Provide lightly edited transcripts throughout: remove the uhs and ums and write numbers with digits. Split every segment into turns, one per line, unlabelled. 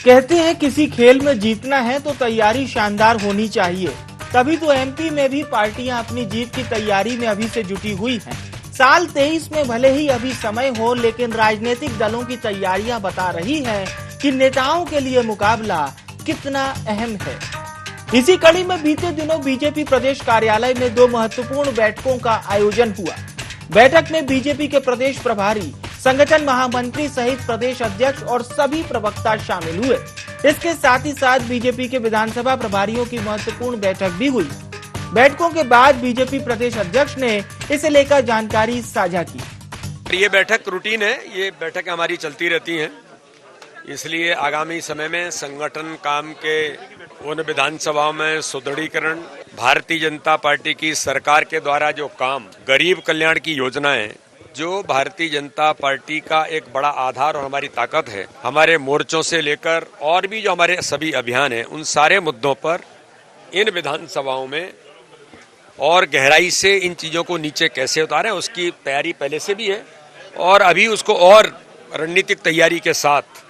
कहते हैं किसी खेल में जीतना है तो तैयारी शानदार होनी चाहिए। तभी तो एमपी में भी पार्टियां अपनी जीत की तैयारी में अभी से जुटी हुई हैं। साल 23 में भले ही अभी समय हो, लेकिन राजनीतिक दलों की तैयारियां बता रही हैं कि नेताओं के लिए मुकाबला कितना अहम है। इसी कड़ी में बीते दिनों बीजेपी प्रदेश कार्यालय में 2 महत्वपूर्ण बैठकों का आयोजन हुआ। बैठक में बीजेपी के प्रदेश प्रभारी, संगठन महामंत्री सहित प्रदेश अध्यक्ष और सभी प्रवक्ता शामिल हुए। इसके साथ ही साथ बीजेपी के विधानसभा प्रभारियों की महत्वपूर्ण बैठक भी हुई। बैठकों के बाद बीजेपी प्रदेश अध्यक्ष ने इसे लेकर जानकारी साझा की।
ये बैठक रूटीन है, ये बैठक हमारी चलती रहती हैं, इसलिए आगामी समय में संगठन काम के उन विधानसभाओं में सुदृढ़ीकरण, भारतीय जनता पार्टी की सरकार के द्वारा जो काम, गरीब कल्याण की योजनाएं, जो भारतीय जनता पार्टी का एक बड़ा आधार और हमारी ताकत है, हमारे मोर्चों से लेकर और भी जो हमारे सभी अभियान हैं, उन सारे मुद्दों पर इन विधानसभाओं में और गहराई से इन चीजों को नीचे कैसे उतारें, उसकी तैयारी पहले से भी है और अभी उसको और रणनीतिक तैयारी के साथ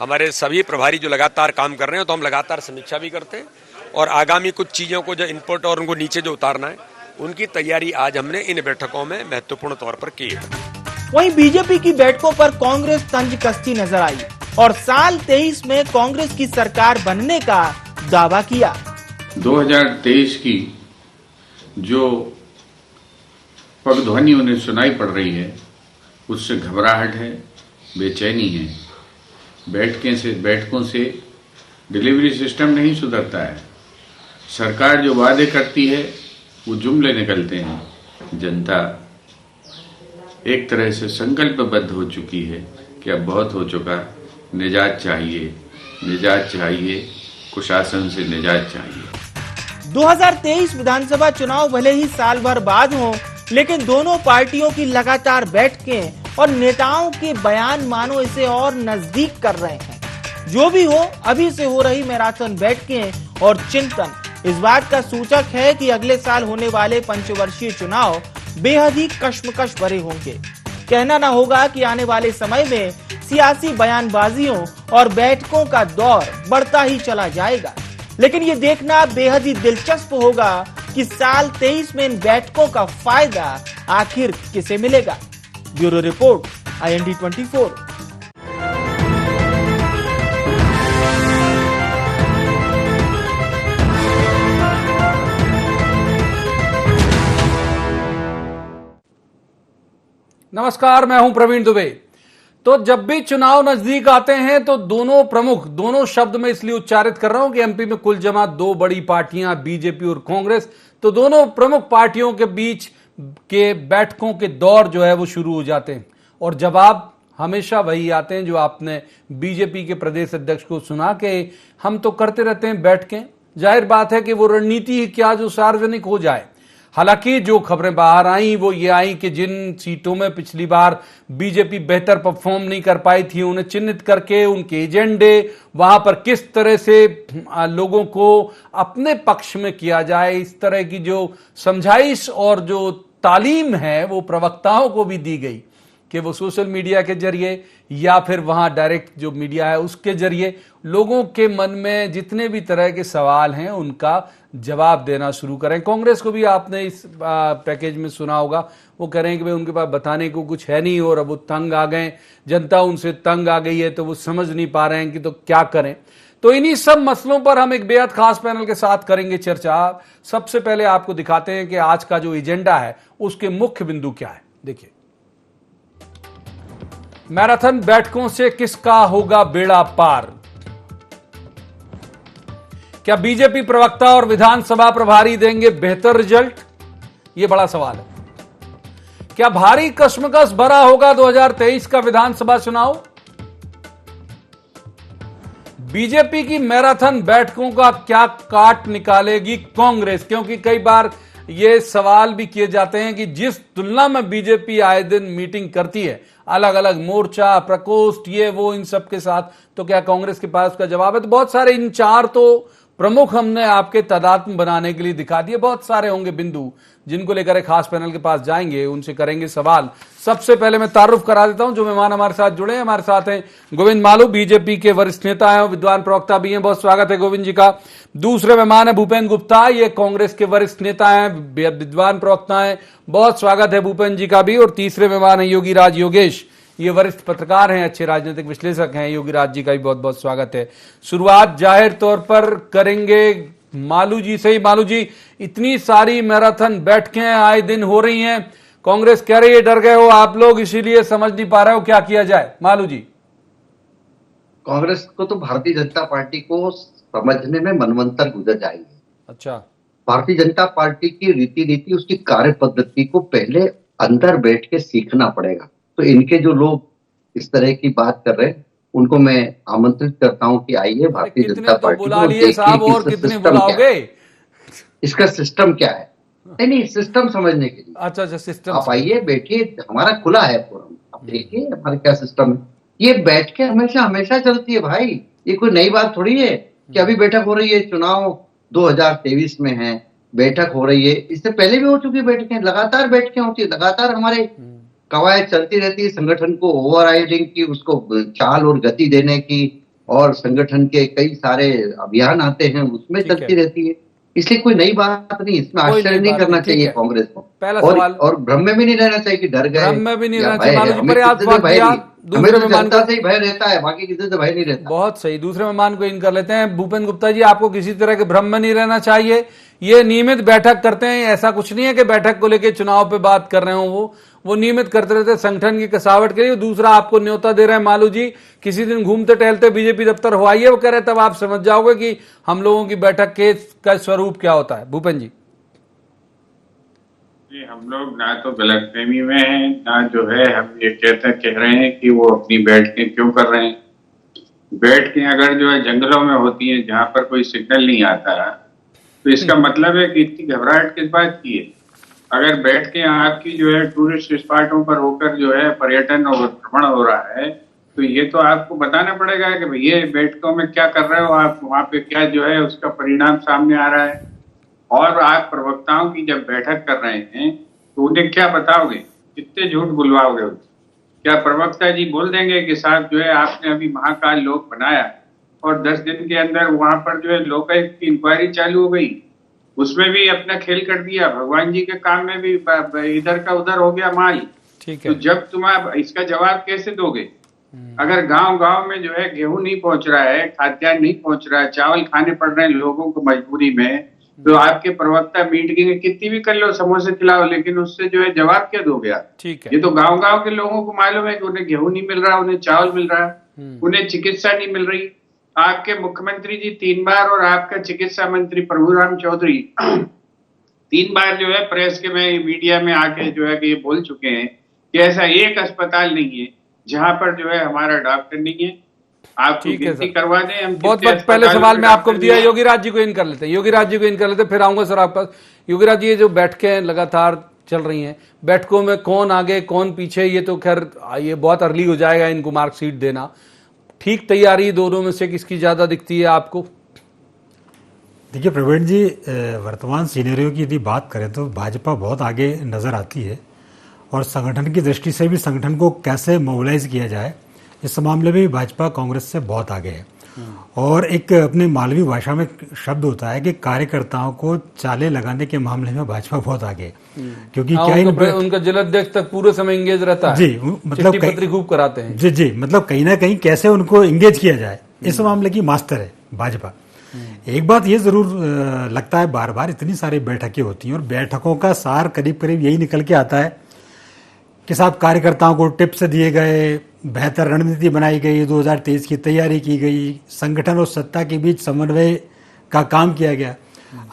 हमारे सभी प्रभारी जो लगातार काम कर रहे हैं, तो हम लगातार समीक्षा भी करते हैं और आगामी कुछ चीजों को जो इनपुट और उनको नीचे जो उतारना है, उनकी तैयारी आज हमने इन बैठकों में महत्वपूर्ण तौर पर की है।
वहीं बीजेपी की बैठकों पर कांग्रेस तंज कसती नजर आई और साल 23 में कांग्रेस की सरकार बनने का दावा किया।
2023 की जो पगध्वनि उन्हें सुनाई पड़ रही है, उससे घबराहट है, बेचैनी है। बैठकों से डिलीवरी सिस्टम नहीं सुधरता है। सरकार जो वादे करती है वो जुमले निकलते हैं। जनता एक तरह से संकल्पबद्ध हो चुकी है कि अब बहुत हो चुका, निजात चाहिए, कुशासन से निजात चाहिए।
2023 विधानसभा चुनाव भले ही साल भर बाद हों, लेकिन दोनों पार्टियों की लगातार बैठकें और नेताओं के बयान मानो इसे और नजदीक कर रहे हैं। जो भी हो, अभी से हो रही मैराथन बैठकें और चिंतन इस बात का सूचक है कि अगले साल होने वाले पंचवर्षीय चुनाव बेहद ही कश्मकश भरे होंगे। कहना ना होगा कि आने वाले समय में सियासी बयानबाजियों और बैठकों का दौर बढ़ता ही चला जाएगा, लेकिन ये देखना बेहद ही दिलचस्प होगा कि साल 23 में इन बैठकों का फायदा आखिर किसे मिलेगा। Bureau report, IND 24।
नमस्कार, मैं हूं प्रवीण दुबे। तो जब भी चुनाव नजदीक आते हैं तो दोनों शब्द में इसलिए उच्चारित कर रहा हूं कि एमपी में कुल जमा 2 बड़ी पार्टियां बीजेपी और कांग्रेस, तो दोनों प्रमुख पार्टियों के बीच के बैठकों के दौर जो है वो शुरू हो जाते हैं और जवाब हमेशा वही आते हैं जो आपने बीजेपी के प्रदेश अध्यक्ष को सुना कि हम तो करते रहते हैं बैठकें। जाहिर बात है कि वो रणनीति ही क्या जो सार्वजनिक हो जाए। हालांकि जो खबरें बाहर आई वो ये आई कि जिन सीटों में पिछली बार बीजेपी बेहतर परफॉर्म नहीं कर पाई थी, उन्हें चिन्हित करके उनके एजेंडे वहां पर किस तरह से लोगों को अपने पक्ष में किया जाए, इस तरह की जो समझाइश और जो तालीम है वो प्रवक्ताओं को भी दी गई कि वो सोशल मीडिया के जरिए या फिर वहां डायरेक्ट जो मीडिया है उसके जरिए लोगों के मन में जितने भी तरह के सवाल हैं उनका जवाब देना शुरू करें। कांग्रेस को भी आपने इस पैकेज में सुना होगा, वो कह रहे हैं कि भाई उनके पास बताने को कुछ है नहीं और अब वो तंग आ गए, जनता उनसे तंग आ गई है, तो वो समझ नहीं पा रहे हैं कि तो क्या करें। तो इन्हीं सब मसलों पर हम एक बेहद खास पैनल के साथ करेंगे चर्चा। सबसे पहले आपको दिखाते हैं कि आज का जो एजेंडा है उसके मुख्य बिंदु क्या है। देखिए, मैराथन बैठकों से किसका होगा बेड़ा पार? क्या बीजेपी प्रवक्ता और विधानसभा प्रभारी देंगे बेहतर रिजल्ट? यह बड़ा सवाल है। क्या भारी कश्मकश भरा होगा 2023 का विधानसभा चुनाव? बीजेपी की मैराथन बैठकों का क्या काट निकालेगी कांग्रेस? क्योंकि कई बार ये सवाल भी किए जाते हैं कि जिस तुलना में बीजेपी आए दिन मीटिंग करती है, अलग अलग मोर्चा, प्रकोष्ठ, ये वो इन सब के साथ, तो क्या कांग्रेस के पास उसका जवाब है? तो बहुत सारे इन 4 तो प्रमुख हमने आपके तादात्म्य बनाने के लिए दिखा दिए। बहुत सारे होंगे बिंदु जिनको लेकर एक खास पैनल के पास जाएंगे, उनसे करेंगे सवाल। सबसे पहले मैं तारुफ करा देता हूं जो मेहमान हमारे साथ जुड़े हैं। हमारे साथ हैं गोविंद मालू, बीजेपी के वरिष्ठ नेता हैं, विद्वान प्रवक्ता भी हैं। बहुत स्वागत है गोविंद जी का। दूसरे मेहमान है भूपेंद्र गुप्ता, ये कांग्रेस के वरिष्ठ नेता हैं, विद्वान प्रवक्ता हैं। बहुत स्वागत है भूपेंद्र जी का भी। और तीसरे मेहमान है योगीराज योगेश, ये वरिष्ठ पत्रकार हैं, अच्छे राजनीतिक विश्लेषक हैं। योगीराज जी का भी बहुत बहुत स्वागत है। शुरुआत जाहिर तौर पर करेंगे मालू जी से ही। मालू जी, इतनी सारी मैराथन बैठकें आए दिन हो रही हैं, कांग्रेस कह रही है डर गए हो आप लोग, इसीलिए समझ नहीं पा रहे हो, क्या किया जाए? मालू जी।
कांग्रेस को तो भारतीय जनता पार्टी को समझने में मनवंतर गुजर जाएंगे।
अच्छा।
भारतीय जनता पार्टी की रीति नीति, उसकी कार्य पद्धति को पहले अंदर बैठ के सीखना पड़ेगा। तो इनके जो लोग इस तरह की बात कर रहे हैं, उनको मैं आमंत्रित करता हूं कि आइए भारतीय जनता पार्टी
बुला लिए साहब, और कितने बुलाओगे?
इसका सिस्टम क्या है? नहीं, सिस्टम समझने के लिए।
अच्छा, सिस्टम।
आप आइए, बैठिए, हमारा खुला है फोरम, आप देखिए हमारा क्या सिस्टम है। ये बैठ के हमेशा चलती है भाई, ये कोई नई बात थोड़ी है कि अभी बैठक हो रही है। चुनाव 2023 में है, बैठक हो रही है, इससे पहले भी हो चुकी बैठकें, लगातार बैठकें होती है, लगातार हमारे कवायद चलती रहती है संगठन को ओवरराइडिंग की, उसको चाल और गति देने की, और संगठन के कई सारे अभियान आते हैं उसमें चलती रहती है। इसलिए कोई नई बात नहीं, इसमें आश्चर्य नहीं करना चाहिए कांग्रेस को।
पहला सवाल,
और भ्रम में भी नहीं रहना चाहिए कि डर गए,
भ्रम में भी नहीं रहना चाहिए।
हमें तो जनता से ही भय रहता है, बाकी किसी से भय नहीं रहता।
बहुत सही। दूसरे मेहमान को इन कर लेते हैं। भूपेंद्र गुप्ता जी, आपको किसी तरह के भ्रम में नहीं रहना चाहिए। ये नियमित बैठक करते हैं, ऐसा कुछ नहीं है कि बैठक को लेकर चुनाव पे बात कर रहे हो, वो नियमित करते रहते हैं संगठन की कसावट के लिए। दूसरा, आपको न्योता दे रहे हैं मालू जी, किसी दिन घूमते टहलते बीजेपी दफ्तर हो आइए, वो कह रहे तब आप समझ जाओगे कि हम लोगों की बैठक का स्वरूप क्या होता है। भूपेंद्र जी।
हम लोग ना तो गलतफहमी में हैं, ना जो है हम ये कह रहे हैं कि वो अपनी बैठकें क्यों कर रहे हैं। बैठकें अगर जो है जंगलों में होती हैं जहां पर कोई सिग्नल नहीं आता, तो इसका मतलब है कि इतनी घबराहट किस बात की है। अगर बैठ के आपकी जो है टूरिस्ट स्पॉटों पर होकर जो है पर्यटन और भ्रमण हो रहा है, तो ये तो आपको बताना पड़ेगा कि भैया बैठकों में क्या कर रहे हो आप, वहां पे क्या जो है उसका परिणाम सामने आ रहा है। और आप प्रवक्ताओं की जब बैठक कर रहे हैं तो उन्हें क्या बताओगे, कितने झूठ बुलवाओगे? क्या प्रवक्ता जी बोल देंगे कि साहब जो है आपने अभी महाकाल लोक बनाया और 10 दिन के अंदर वहां पर जो है लोकायुक्त की इंक्वायरी चालू हो गई, उसमें भी अपना खेल कर दिया, भगवान जी के काम में भी इधर का उधर हो गया माल।
ठीक है।
तो जब तुम आप इसका जवाब कैसे दोगे? अगर गांव-गांव में जो है गेहूं नहीं पहुंच रहा है, खाद्यान्न नहीं पहुंच रहा है, चावल खाने पड़ रहे हैं लोगों को मजबूरी में, तो आपके प्रवक्ता मीटिंग कितनी भी कर लो, समोसे खिलाओ, लेकिन उससे जो है जवाब क्या दोगे आप?
ठीक है।
ये तो गांव-गांव के लोगों को मालूम है कि उन्हें गेहूं नहीं मिल रहा, उन्हें चावल मिल रहा है, उन्हें चिकित्सा नहीं मिल रही। आपके मुख्यमंत्री जी 3 बार और आपका चिकित्सा मंत्री प्रभुराम चौधरी 3 बार जो है प्रेस के में मीडिया में आके जो है कि ये बोल चुके हैं कि ऐसा एक अस्पताल नहीं है जहां पर जो है हमारा डॉक्टर नहीं है। आप गिनती करवा दें। हम
बहुत पहले सवाल में आपको दिया, योगीराज जी को इन कर लेते हैं। योगीराज जी को इन कर लेते हैं, फिर आऊंगा सर आपके पास। योगीराज जी, ये जो बैठकें लगातार चल रही हैं, बैठकों में कौन आगे कौन पीछे, ये तो खैर ये बहुत अर्ली हो जाएगा इनको मार्कशीट देना। ठीक तैयारी दोनों में से किसकी ज्यादा दिखती है आपको?
देखिए प्रवीण जी, वर्तमान सीनेरियो की यदि बात करें तो भाजपा बहुत आगे नजर आती है, और संगठन की दृष्टि से भी संगठन को कैसे मोबिलाइज किया जाए इस मामले में भाजपा कांग्रेस से बहुत आगे है। और एक अपने मालवी भाषा में शब्द होता है कि कार्यकर्ताओं को चाले लगाने के मामले में भाजपा बहुत आगे है, क्योंकि क्या
उनका जिलाध्यक्ष तक पूरे समय एंगेज रहता है।
जी, मतलब
पत्री खूब कराते हैं।
जी, मतलब कहीं ना कहीं कैसे उनको एंगेज किया जाए इस मामले की मास्टर है भाजपा। एक बात ये जरूर लगता है, बार बार इतनी सारी बैठकें होती हैं और बैठकों का सार करीब करीब यही निकल के आता है कि साहब कार्यकर्ताओं को टिप्स दिए गए, बेहतर रणनीति बनाई गई, 2023 की तैयारी की गई, संगठन और सत्ता के बीच समन्वय का काम किया गया।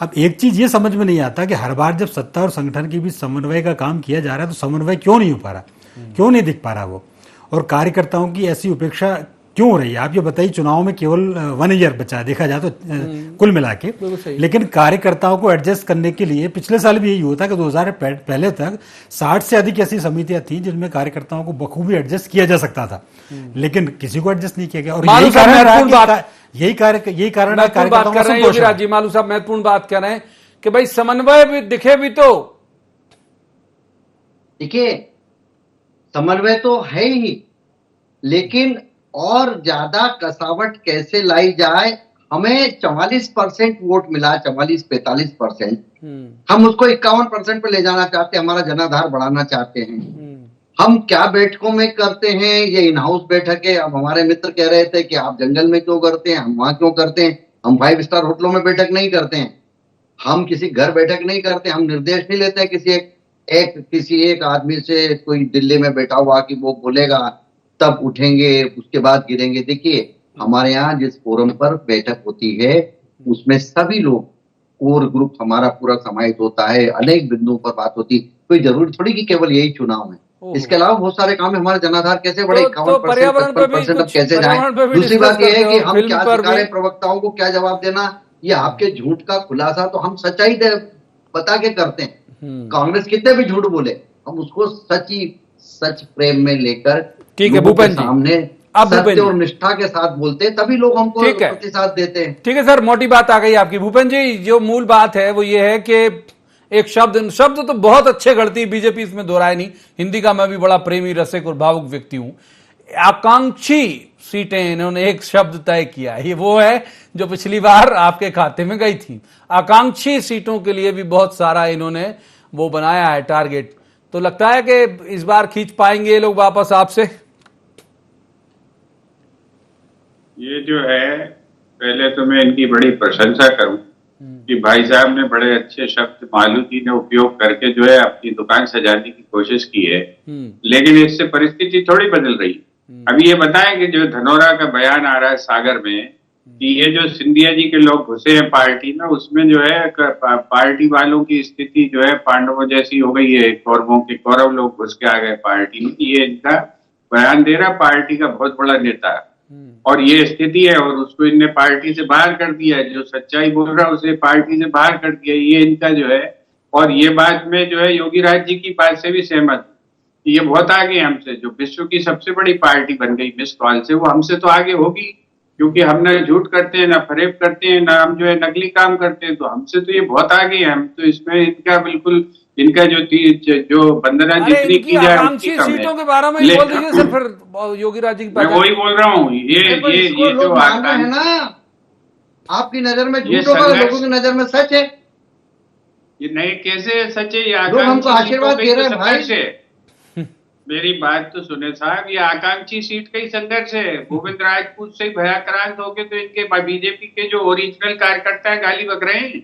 अब एक चीज ये समझ में नहीं आता कि हर बार जब सत्ता और संगठन के बीच समन्वय का काम किया जा रहा है तो समन्वय क्यों नहीं हो पा रहा, क्यों नहीं दिख पा रहा वो, और कार्यकर्ताओं की ऐसी उपेक्षा क्यों हो रही है? आप ये बताइए, चुनाव में केवल 1 ईयर बचा है देखा जाए तो कुल मिला के, लेकिन कार्यकर्ताओं को एडजस्ट करने के लिए पिछले साल भी यही हुआ था कि 2000 पहले तक 60 से अधिक ऐसी समितियां थी जिनमें कार्यकर्ताओं को बखूबी एडजस्ट किया जा सकता था, लेकिन किसी को एडजस्ट नहीं किया गया। और यही कारण है
महत्वपूर्ण बात कर रहे हैं योगी राज जी, मालू साहब महत्वपूर्ण बात कर रहे हैं कि भाई समन्वय भी दिखे भी तो।
देखिए, समन्वय तो है ही, लेकिन और ज्यादा कसावट कैसे लाई जाए। हमें 44% वोट मिला, 44-45%। हम उसको 51% पे ले जाना चाहते हैं, हमारा जनाधार बढ़ाना चाहते हैं। हम क्या बैठकों में करते हैं, ये इन हाउस बैठक है। अब हमारे मित्र कह रहे थे कि आप जंगल में क्यों करते हैं, हम वहां क्यों करते हैं। हम 5 स्टार होटलों में बैठक नहीं करते हैं, हम किसी घर बैठक नहीं करते, हम निर्देश नहीं लेते किसी एक आदमी से, कोई दिल्ली में बैठा हुआ कि वो बोलेगा तब उठेंगे, उसके बाद गिरेंगे। देखिए, हमारे यहाँ जिस फोरम पर बैठक होती है उसमें सभी लोग, कोर ग्रुप हमारा पूरा समाहित होता है, अनेक बिंदुओं पर बात होती। कोई जरूरी थोड़ी कि केवल यही चुनाव है, इसके अलावा बहुत सारे काम है। हमारे जनाधार कैसे बढ़े, 51% अब कैसे जाए। दूसरी बात यह है कि हम क्या सिखाए प्रवक्ताओं को, क्या जवाब देना, ये आपके झूठ का खुलासा तो हम सच्चाई बता के करते हैं। कांग्रेस कितने भी झूठ बोले, हम उसको सच प्रेम में लेकर,
ठीक है भूपेन जी,
सामने सत्य और निष्ठा के साथ बोलते हैं, तभी लोग हमको प्रतिसाद देते हैं।
ठीक है सर, मोटी बात आ गई आपकी। भूपेन जी, जो मूल बात है वो ये है कि एक शब्द तो बहुत अच्छे गढ़ती बीजेपी, इसमें दो राय नहीं। हिंदी का मैं भी बड़ा प्रेमी, रसिक और भावुक व्यक्ति हूं। आकांक्षी सीटें इन्होंने एक शब्द तय किया, ये वो है जो पिछली बार आपके खाते में गई थी। आकांक्षी सीटों के लिए भी बहुत सारा इन्होंने वो बनाया है टारगेट। तो लगता है कि इस बार खींच पाएंगे ये लोग वापस आपसे।
ये जो है, पहले तो मैं इनकी बड़ी प्रशंसा करूं कि भाई साहब ने बड़े अच्छे शब्द मालू जी ने उपयोग करके जो है अपनी दुकान सजाने की कोशिश की है, लेकिन इससे परिस्थिति थोड़ी बदल रही। अभी ये बताएं कि जो धनोरा का बयान आ रहा है सागर में कि ये जो सिंधिया जी के लोग घुसे हैं पार्टी में, उसमें जो है पार्टी वालों की स्थिति जो है पांडवों जैसी हो गई है। कौरव लोग घुस के आ गए पार्टी में। ये इनका बयान दे रहा पार्टी का बहुत बड़ा नेता, और ये स्थिति है, और उसको इनने पार्टी से बाहर कर दिया है। जो सच्चाई बोल रहा है उसे पार्टी से बाहर कर दिया, ये इनका जो है। और ये बात में जो है योगी राज जी की बात से भी सहमत, ये बहुत आगे हमसे। जो विश्व की सबसे बड़ी पार्टी बन गई मिस कॉल से, वो हमसे तो आगे होगी, क्योंकि हम ना झूठ करते हैं, ना फरेब करते हैं, ना हम जो है नकली काम करते हैं। तो हमसे तो ये बहुत आगे है। हम तो इसमें इनका बिल्कुल, इनका जो वंदना जितनी की जाए उतनी कम है।
सीटों के बारे में ही बोल दीजिए सर, फिर योगी राज जी की बात।
मैं वही बोल रहा हूँ, ये जो आता
है ना, आपकी नजर में झूठ होगा, लोगों की नजर में सच है।
ये नहीं, कैसे सच है? ये
लोग हमको आशीर्वाद दे रहे हैं भाई।
मेरी बात तो सुने साहब, ये आकांक्षी सीट का ही संघर्ष है। गोविंद राजपूत से भयाक्रांत होके तो इनके बीजेपी के जो ओरिजिनल कार्यकर्ता है गाली बक रहे हैं,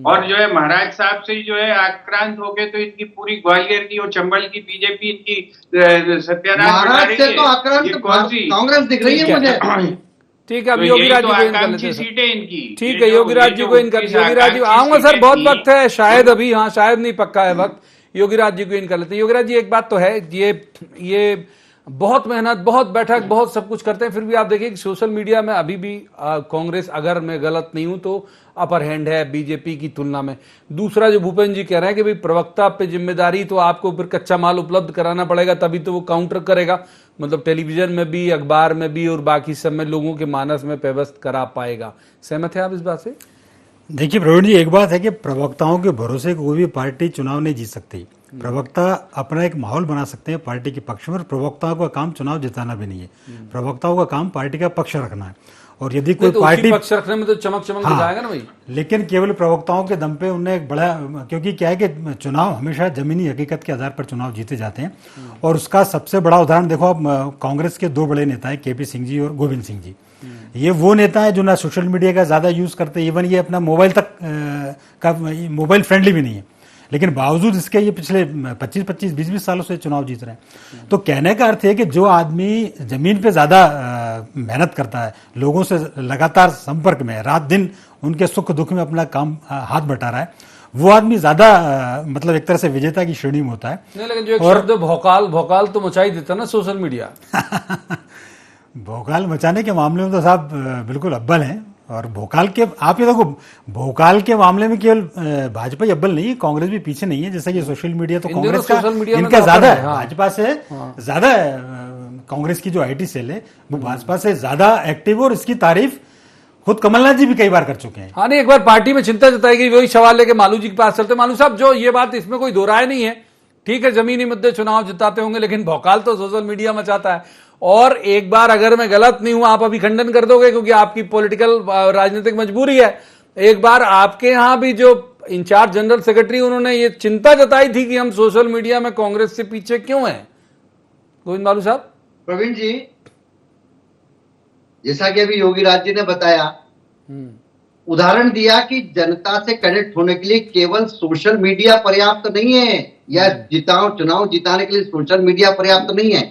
और जो है महाराज साहब से जो है आक्रांत हो गए तो इनकी पूरी ग्वालियर की और चंबल की बीजेपी इनकी सत्यानाश बना रही है।
तो कौन सी कांग्रेस दिख रही है मुझे?
ठीक है, अब योगी राज जी को
आकांक्षी सीटें इनकी।
ठीक है, योगी राज जी को इनका, योगी राज जी आऊंगा सर, बहुत वक्त है शायद अभी, हाँ शायद नहीं पक्का है वक्त। योगी राज जी को इन कर लेते हैं। योगी राज जी, एक बात तो है, ये बहुत मेहनत, बहुत बैठक, बहुत सब कुछ करते हैं, फिर भी आप देखिए कि सोशल मीडिया में अभी भी कांग्रेस, अगर मैं गलत नहीं हूं तो अपर हैंड है बीजेपी की तुलना में। दूसरा जो भूपेन जी कह रहे हैं कि भाई प्रवक्ता पे जिम्मेदारी, तो आपको फिर कच्चा माल उपलब्ध कराना पड़ेगा, तभी तो वो काउंटर करेगा, मतलब टेलीविजन में भी, अखबार में भी और बाकी सब में लोगों के मानस में पेवस्त करा पाएगा। सहमत है आप इस बात से?
देखिए प्रवीण जी, एक बात है कि प्रवक्ताओं के भरोसे कोई भी पार्टी चुनाव नहीं जीत सकती। प्रवक्ता अपना एक माहौल बना सकते हैं पार्टी के पक्ष में, और प्रवक्ताओं का काम चुनाव जिताना भी नहीं है। प्रवक्ताओं का काम पार्टी का पक्ष रखना है। और यदि कोई
तो
पार्टी
पक्ष रखने में तो चमक दिखाएगा ना भाई,
लेकिन केवल प्रवक्ताओं के दम पे उन्हें एक बड़ा, क्योंकि क्या है कि चुनाव हमेशा जमीनी हकीकत के आधार पर चुनाव जीते जाते हैं। और उसका सबसे बड़ा उदाहरण देखो आप, कांग्रेस के दो बड़े नेता हैं, केपी सिंह जी और गोविंद सिंह जी। ये वो नेता है जो ना सोशल मीडिया का ज्यादा यूज करते, इवन ये अपना मोबाइल तक का मोबाइल फ्रेंडली भी नहीं है, लेकिन बावजूद इसके ये पिछले 25-25, 20-20 सालों से चुनाव जीत रहे हैं। तो कहने का अर्थ है कि जो आदमी जमीन पे ज्यादा मेहनत करता है, लोगों से लगातार संपर्क में है, रात दिन उनके सुख दुख में अपना काम हाथ बटा रहा है, वो आदमी ज्यादा मतलब एक तरह से विजेता की श्रेणी में होता है।
नहीं, लेकिन जो एक शब्द भौकाल तो मचा ही देता ना सोशल मीडिया।
भोकाल मचाने के मामले में तो साहब बिल्कुल अव्वल हैं। और भोकाल के, आप ये देखो, भोकाल के मामले में केवल भाजपा ही अव्वल नहीं है, कांग्रेस भी पीछे नहीं है। जैसा कि सोशल मीडिया तो कांग्रेस का इनका ज्यादा है, भाजपा से ज्यादा है। कांग्रेस की जो आईटी सेल है वो भाजपा से ज्यादा एक्टिव, और इसकी तारीफ खुद कमलनाथ जी भी कई बार कर चुके हैं।
हाँ नहीं, एक बार पार्टी में चिंता जताई गई, वही सवाल लेके मालू जी के पास चलते। मालू साहब, जो ये बात, इसमें कोई दो राय नहीं है, ठीक है जमीनी मुद्दे चुनाव जिताते होंगे, लेकिन भौकाल तो सोशल मीडिया में चाहता है। और एक बार अगर मैं गलत नहीं हूं, आप अभी खंडन कर दोगे क्योंकि आपकी पॉलिटिकल राजनीतिक मजबूरी है, एक बार आपके यहां भी जो इंचार्ज जनरल सेक्रेटरी, उन्होंने ये चिंता जताई थी कि हम सोशल मीडिया में कांग्रेस से पीछे क्यों हैं। गोविंद मालू साहब।
प्रवीण जी, जैसा कि अभी योगी राज जी ने बताया, उदाहरण दिया कि जनता से कनेक्ट होने के लिए केवल सोशल मीडिया पर्याप्त नहीं है, या चुनाव जिताने के लिए सोशल मीडिया पर्याप्त नहीं है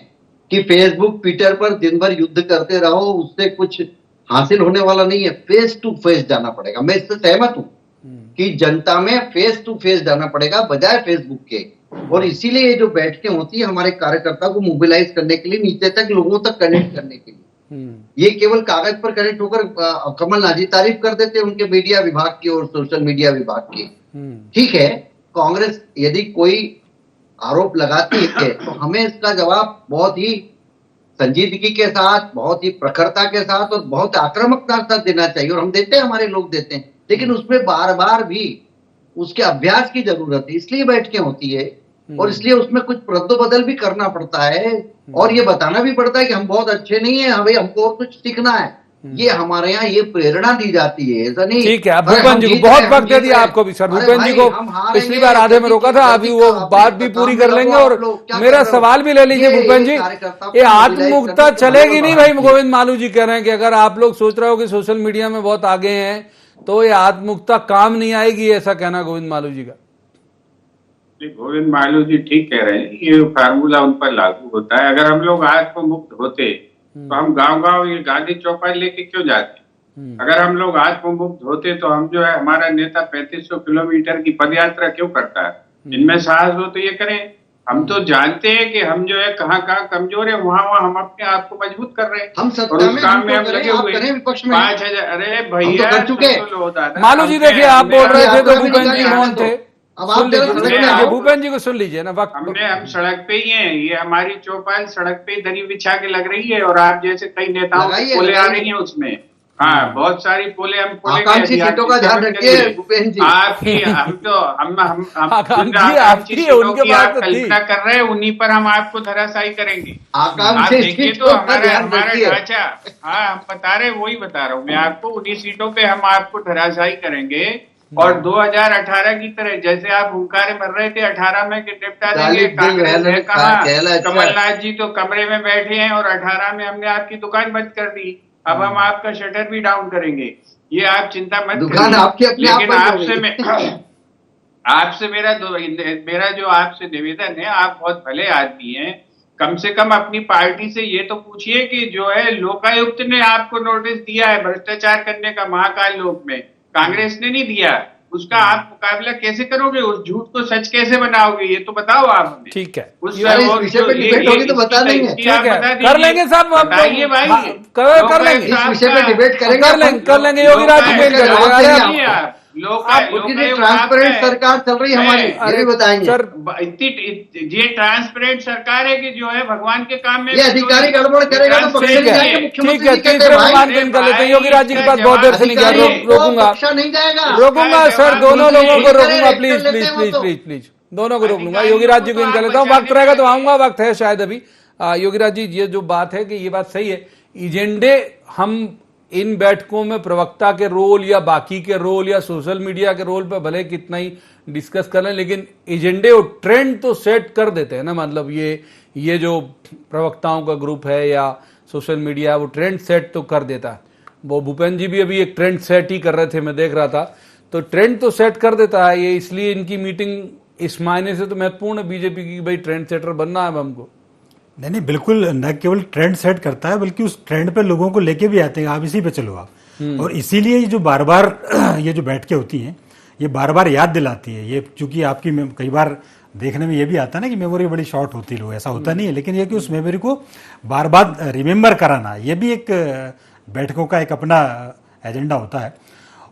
कि फेसबुक ट्विटर पर दिन भर युद्ध करते रहो, उससे कुछ हासिल होने वाला नहीं है। फेस टू फेस जाना पड़ेगा। मैं इससे सहमत हूं कि जनता में फेस टू फेस जाना पड़ेगा बजाय फेसबुक के। और इसीलिए ये जो बैठकें होती है हमारे कार्यकर्ता को मोबिलाइज करने के लिए, नीचे तक लोगों तक कनेक्ट करने के लिए। ये केवल कागज पर कनेक्ट होकर कमलनाथ जी तारीफ कर देते हैं उनके मीडिया विभाग की और सोशल मीडिया विभाग की। ठीक है, कांग्रेस यदि कोई आरोप लगाती है तो हमें इसका जवाब बहुत ही संजीदगी के साथ, बहुत ही प्रखरता के साथ और बहुत आक्रामकता के साथ देना चाहिए, और हम देते हैं, हमारे लोग देते हैं। लेकिन उसमें बार बार भी उसके अभ्यास की जरूरत है, इसलिए बैठकें होती है और इसलिए उसमें कुछ रद्दोबदल भी करना पड़ता है और ये बताना भी पड़ता है कि हम बहुत अच्छे नहीं है, हमें हमको और कुछ सीखना है। ये हमारे यहाँ ये प्रेरणा दी जाती है, ऐसा नहीं।
ठीक है, भूपेन जी को बहुत वक्त दे दिया आपको भी सर। भूपेन जी को पिछली बार आधे में रोका था, अभी वो बात भी पूरी कर लेंगे और मेरा सवाल भी ले लीजिए भूपेन जी। ये आत्ममुक्ता चलेगी नहीं भाई, गोविंद मालू जी कह रहे हैं कि अगर आप लोग सोच रहे हो कि सोशल मीडिया में बहुत आगे हैं तो ये आत्ममुक्ता काम नहीं आएगी, ऐसा कहना गोविंद मालू जी का।
गोविंद मालू जी ठीक कह रहे हैं, ये फार्मूला उन पर लागू होता है। अगर हम लोग आत्ममुक्त होते तो हम गांव-गांव ये गांधी चौपाल लेके क्यों जाते? अगर हम लोग आत्ममुक्त होते तो हम जो है, हमारा नेता 3500 किलोमीटर की पदयात्रा क्यों करता है? जिनमें साहस हो तो ये करें। हम तो जानते हैं कि हम जो है कहाँ कमजोर है, वहाँ हम अपने आप को मजबूत कर रहे हैं।
हम
और उस काम में हम लगे हुए
5,000।
अरे भैया
मालू जी देखिए, आप बोल रहे थे तो भूपेन जी मौन थे।
अब आप
भूपेन जी को सुन लीजिए ना। वक्त
हम सड़क पे ही हैं, ये हमारी चौपाल सड़क पे दरी बिछा के लग रही है और आप जैसे कई नेताओं की पोले आ रही हैं उसमें। हाँ, बहुत सारी पोले हम
आकांक्षी सीटों का ध्यान रखिए भूपेन जी।
आपकी हम
आपकी उनके बात
कल्पना कर रहे हैं, उन्हीं पर हम आपको धराशायी करेंगे।
आकांक्षी
देखिए तो हमारा ढांचा, हाँ हम बता रहे, वही बता रहा हूँ मैं आपको, उन्हीं सीटों पे हम आपको धराशायी करेंगे। और 2018 की तरह जैसे आप हुंकारे भर रहे थे 18 में कि निपटा देंगे, कांग्रेस ने कहा, कमलनाथ जी तो कमरे में बैठे हैं और 18 में हमने आपकी दुकान बंद कर दी, अब हम आपका शटर भी डाउन करेंगे। ये आप चिंता मत करिए। लेकिन आपसे मेरा जो आपसे निवेदन है, आप बहुत भले आदमी हैं, कम से कम अपनी पार्टी से ये तो पूछिए कि जो है लोकायुक्त ने आपको नोटिस दिया है भ्रष्टाचार करने का महाकाल लोक में, कांग्रेस ने नहीं दिया, उसका आप मुकाबला कैसे करोगे? उस झूठ को सच कैसे बनाओगे? ये तो बताओ आप हमें।
ठीक है,
उस विषय पे डिबेट होगी तो बता देंगे।
ठीक है, कर लेंगे साहब,
बताइए भाई,
कर लेंगे
इस विषय पे डिबेट
कर लेंगे योगी राज जी।
ट्रांसपेरेंट सरकार चल रही है हमारी, ये भी बताएंगे।
ये ट्रांसपेरेंट सरकार है कि जो है भगवान के काम में
ये अधिकारी गड़बड़ करेगा तो पक्ष नहीं जाएगा।
ठीक है, तीसरे मान कर लेते हैं। योगी राज जी के पास बहुत देर से नहीं गया, रोकूंगा
नहीं जाएगा,
रोकूंगा सर, दोनों लोगों को रोकूंगा, please please please please please, दोनों को रोक लूंगा। योगी राज जी को इनका लेता हूँ, वक्त रहेगा तो आऊंगा, वक्त है शायद अभी। योगी राज जी, ये जो बात है कि ये बात सही है, एजेंडे हम इन बैठकों में प्रवक्ता के रोल या बाकी के रोल या सोशल मीडिया के रोल पे भले कितना ही डिस्कस कर लें, लेकिन एजेंडे और ट्रेंड तो सेट कर देते हैं ना। मतलब ये जो प्रवक्ताओं का ग्रुप है या सोशल मीडिया, वो ट्रेंड सेट तो कर देता है। वो भूपेन जी भी अभी एक ट्रेंड सेट ही कर रहे थे, मैं देख रहा था, तो ट्रेंड तो सेट कर देता है ये। इसलिए इनकी मीटिंग इस मायने से तो महत्वपूर्ण है बीजेपी की, भाई ट्रेंड सेटर बनना है हमको।
नहीं, बिल्कुल, न केवल ट्रेंड सेट करता है बल्कि उस ट्रेंड पे लोगों को लेके भी आते हैं, आप इसी पे चलो आप। और इसीलिए ये जो बार बार ये जो बैठकें होती हैं, ये बार बार याद दिलाती है। ये चूंकि आपकी कई बार देखने में ये भी आता है ना कि मेमोरी बड़ी शॉर्ट होती है, लोग ऐसा होता नहीं है, लेकिन ये कि उस मेमोरी को बार बार रिमेम्बर कराना, ये भी एक बैठकों का एक अपना एजेंडा होता है।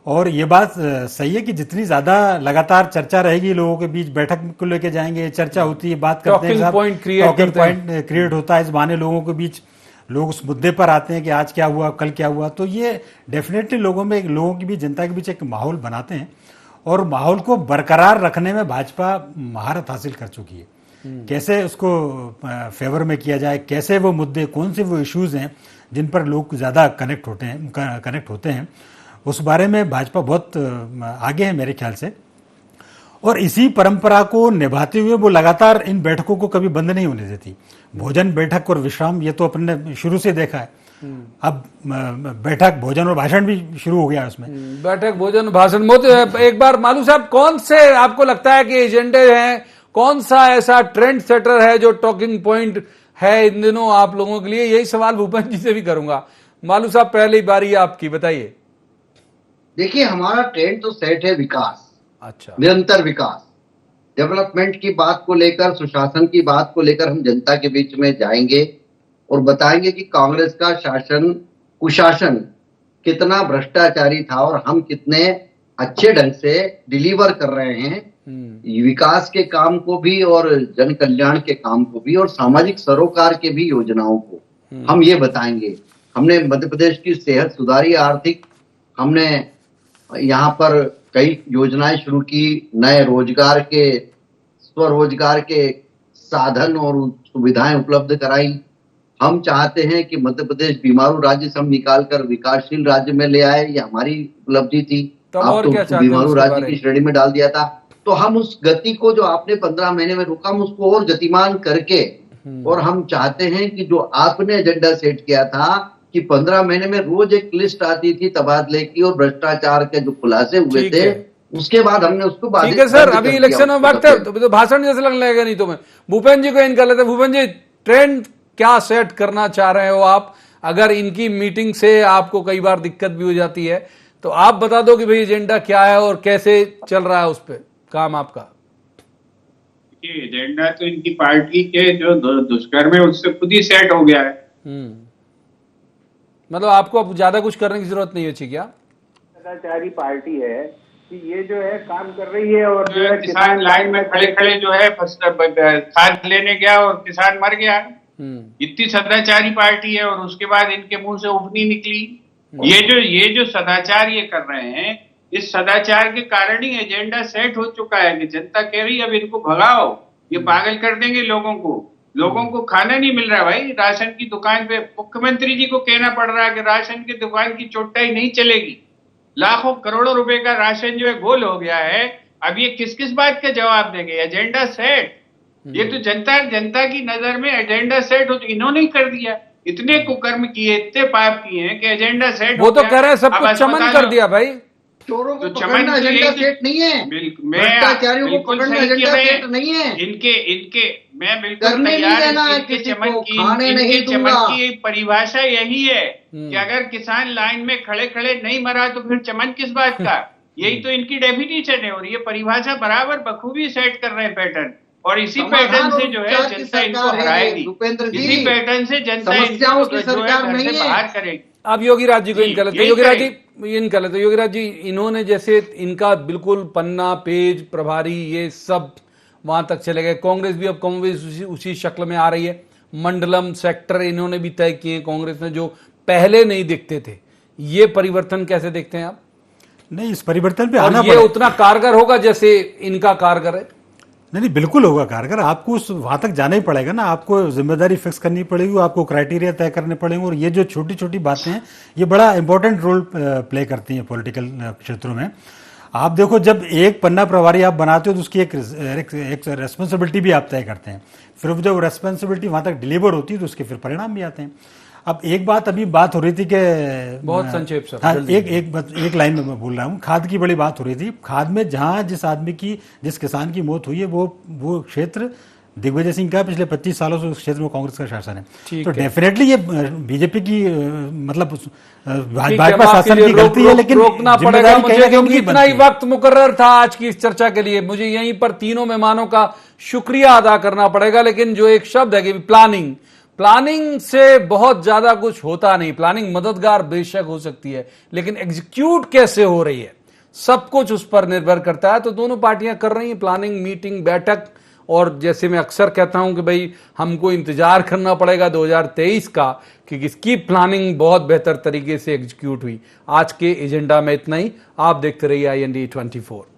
और ये बात सही है कि जितनी ज्यादा लगातार चर्चा रहेगी, लोगों के बीच बैठक को लेके जाएंगे, चर्चा होती है, बात करते हैं, टॉकिंग पॉइंट क्रिएट होता है, इस बहाने लोगों के बीच लोग उस मुद्दे पर आते हैं कि आज क्या हुआ, कल क्या हुआ। तो ये डेफिनेटली लोगों की भी, जनता के बीच एक माहौल बनाते हैं और माहौल को बरकरार रखने में भाजपा महारत हासिल कर चुकी है। कैसे उसको फेवर में किया जाए, कैसे वो मुद्दे, कौन से वो इश्यूज हैं जिन पर लोग ज़्यादा कनेक्ट होते हैं, उस बारे में भाजपा बहुत आगे है मेरे ख्याल से। और इसी परंपरा को निभाते हुए वो लगातार इन बैठकों को कभी बंद नहीं होने देती। भोजन, बैठक और विश्राम, ये तो अपन ने शुरू से देखा है। अब बैठक, भोजन और भाषण भी शुरू हो गया उसमें।
बैठक, भोजन, भाषण। एक बार मालू साहब, कौन से आपको लगता है कि एजेंडे हैं, कौन सा ऐसा ट्रेंड सेटर है जो टॉकिंग पॉइंट है इन दिनों आप लोगों के लिए? यही सवाल भूपेन जी से भी करूंगा। मालू साहब, पहली बारी आपकी, बताइए।
देखिए, हमारा ट्रेंड तो सेट है विकास।
अच्छा,
निरंतर विकास, डेवलपमेंट की बात को लेकर, सुशासन की बात को लेकर हम जनता के बीच में जाएंगे और बताएंगे कि कांग्रेस का शासन, कुशासन कितना भ्रष्टाचारी था और हम कितने अच्छे ढंग से डिलीवर कर रहे हैं विकास के काम को भी और जन कल्याण के काम को भी और सामाजिक सरोकार के भी योजनाओं को हम ये बताएंगे। हमने मध्य प्रदेश की सेहत सुधारी, आर्थिक, हमने यहाँ पर कई योजनाएं शुरू की, नए रोजगार के, स्वरोजगार के साधन और सुविधाएं उपलब्ध कराई। हम चाहते हैं कि मध्य प्रदेश बीमारू राज्य से हम निकालकर विकासशील राज्य में ले आए, ये हमारी उपलब्धि थी। आप तो उसको बीमारू राज्य की श्रेणी में डाल दिया था। तो हम उस गति को जो आपने 15 महीने में रोका, हम उसको और गतिमान करके, और हम चाहते हैं कि जो आपने एजेंडा सेट किया था कि 15 महीने में रोज एक लिस्ट आती थी तबादले की और भ्रष्टाचार के जो खुलासे हुए थे, उसके बाद हमने उसको
ठीक है सर, अभी इलेक्शन में वक्त है तो भाषण जैसे लगने लगेगा नहीं तुम्हें। भूपेन जी को इन कर लेते। भूपेन जी, ट्रेंड क्या सेट करना चाह रहे हो आप? अगर इनकी मीटिंग से आपको कई बार दिक्कत भी हो जाती है तो आप बता दो कि भाई एजेंडा क्या है और कैसे चल रहा है उस पर काम आपका।
एजेंडा तो इनकी पार्टी के जो दुष्कर्म है उससे खुद ही सेट हो गया है।
मतलब आपको अब ज्यादा कुछ करने की जरूरत नहीं होती क्या?
सदाचारी पार्टी है कि ये जो है काम कर रही है और जो है
किसान लाइन में खड़े खड़े जो है खाद लेने गया और किसान मर गया। इतनी सदाचारी पार्टी है और उसके बाद इनके मुंह से उफनी निकली। ये जो सदाचार ये कर रहे हैं, इस सदाचार के कारण ही एजेंडा सेट हो चुका है कि जनता कह रही है अब इनको भगाओ, ये पागल कर देंगे लोगों को खाना नहीं मिल रहा भाई। राशन की दुकान पे मुख्यमंत्री जी को कहना पड़ रहा है कि राशन की दुकान की चौटाई नहीं चलेगी। लाखों करोड़ों रुपए का राशन जो है गोल हो गया है। अब ये किस किस बात का जवाब देंगे? एजेंडा सेट, ये तो जनता की नजर में एजेंडा सेट हो, तो इन्होंने ही कर दिया। इतने कुकर्म किए, इतने पाप किए हैं कि एजेंडा सेट
वो तो कह रहे हैं सब कुछ चमन कर दिया भाई।
चोरों को पकड़ना एजेंडा सेट नहीं है, भ्रष्टाचारियों को पकड़ना एजेंडा सेट नहीं है।
इनके मैं बिल्कुल
करने नहीं देना है किसी को, खाने नहीं दूंगा।
चमन की परिभाषा यही है कि अगर किसान लाइन में खड़े खड़े नहीं मरा तो फिर चमन किस बात का? यही तो इनकी डेफिनेशन है और ये परिभाषा बराबर बखूबी सेट कर रहे हैं पैटर्न। और इसी पैटर्न से जो है जनता इनको हराएगी, इसी पैटर्न से जनता
समस्याओं की सरकार नहीं है,
बाहर करेगी।
अब योगी राज जी को इन कर लेते। योगी राज जी, इन्होंने जैसे इनका बिल्कुल पन्ना, पेज, प्रभारी, ये सब वहां तक चले गए। कांग्रेस भी अब कांग्रेस उसी शक्ल में आ रही है। मंडलम, सेक्टर इन्होंने भी तय किए कांग्रेस ने, जो पहले नहीं दिखते थे। ये परिवर्तन कैसे देखते हैं आप?
नहीं, इस परिवर्तन पे
आना ये उतना कारगर होगा जैसे इनका कारगर है?
नहीं, बिल्कुल होगा कारगर। आपको वहां तक जाना ही पड़ेगा ना, आपको जिम्मेदारी फिक्स करनी पड़ेगी, आपको क्राइटेरिया तय करने पड़ेंगे। और ये जो छोटी छोटी बातें हैं, ये बड़ा इंपॉर्टेंट रोल प्ले करती हैं पॉलिटिकल क्षेत्रों में। आप देखो, जब एक पन्ना प्रभारी आप बनाते हो तो उसकी एक रेस्पॉन्सिबिलिटी भी आप तय करते हैं। फिर जब रेस्पॉन्सिबिलिटी वहां तक डिलीवर होती है तो उसके फिर परिणाम भी आते हैं। अब एक बात हो रही थी कि
बहुत संक्षेप सर,
हाँ, एक लाइन में मैं बोल रहा हूँ। खाद की बड़ी बात हो रही थी। खाद में जहां जिस किसान की मौत हुई है वो क्षेत्र दिग्विजय सिंह का पिछले 25 सालों से उस क्षेत्र में कांग्रेस का शासन है। तो डेफिनेटली ये बीजेपी की मतलब भाजपा शासन की गलती है, लेकिन
रोकना पड़ेगा मुझे, क्योंकि इतना ही वक्त मुकर्रर था आज की इस चर्चा के लिए। मुझे यहीं पर तीनों मेहमानों का शुक्रिया अदा करना पड़ेगा। लेकिन जो एक शब्द है कि प्लानिंग से बहुत ज्यादा कुछ होता नहीं। प्लानिंग मददगार बेशक हो सकती है, लेकिन एग्जीक्यूट कैसे हो रही है सब कुछ उस पर निर्भर करता है। तो दोनों पार्टियां कर रही हैं प्लानिंग, मीटिंग, बैठक, और जैसे मैं अक्सर कहता हूं कि भाई हमको इंतजार करना पड़ेगा 2023 का कि किसकी प्लानिंग बहुत बेहतर तरीके से एग्जीक्यूट हुई। आज के एजेंडा में इतना ही। आप देखते रहिए IND 24।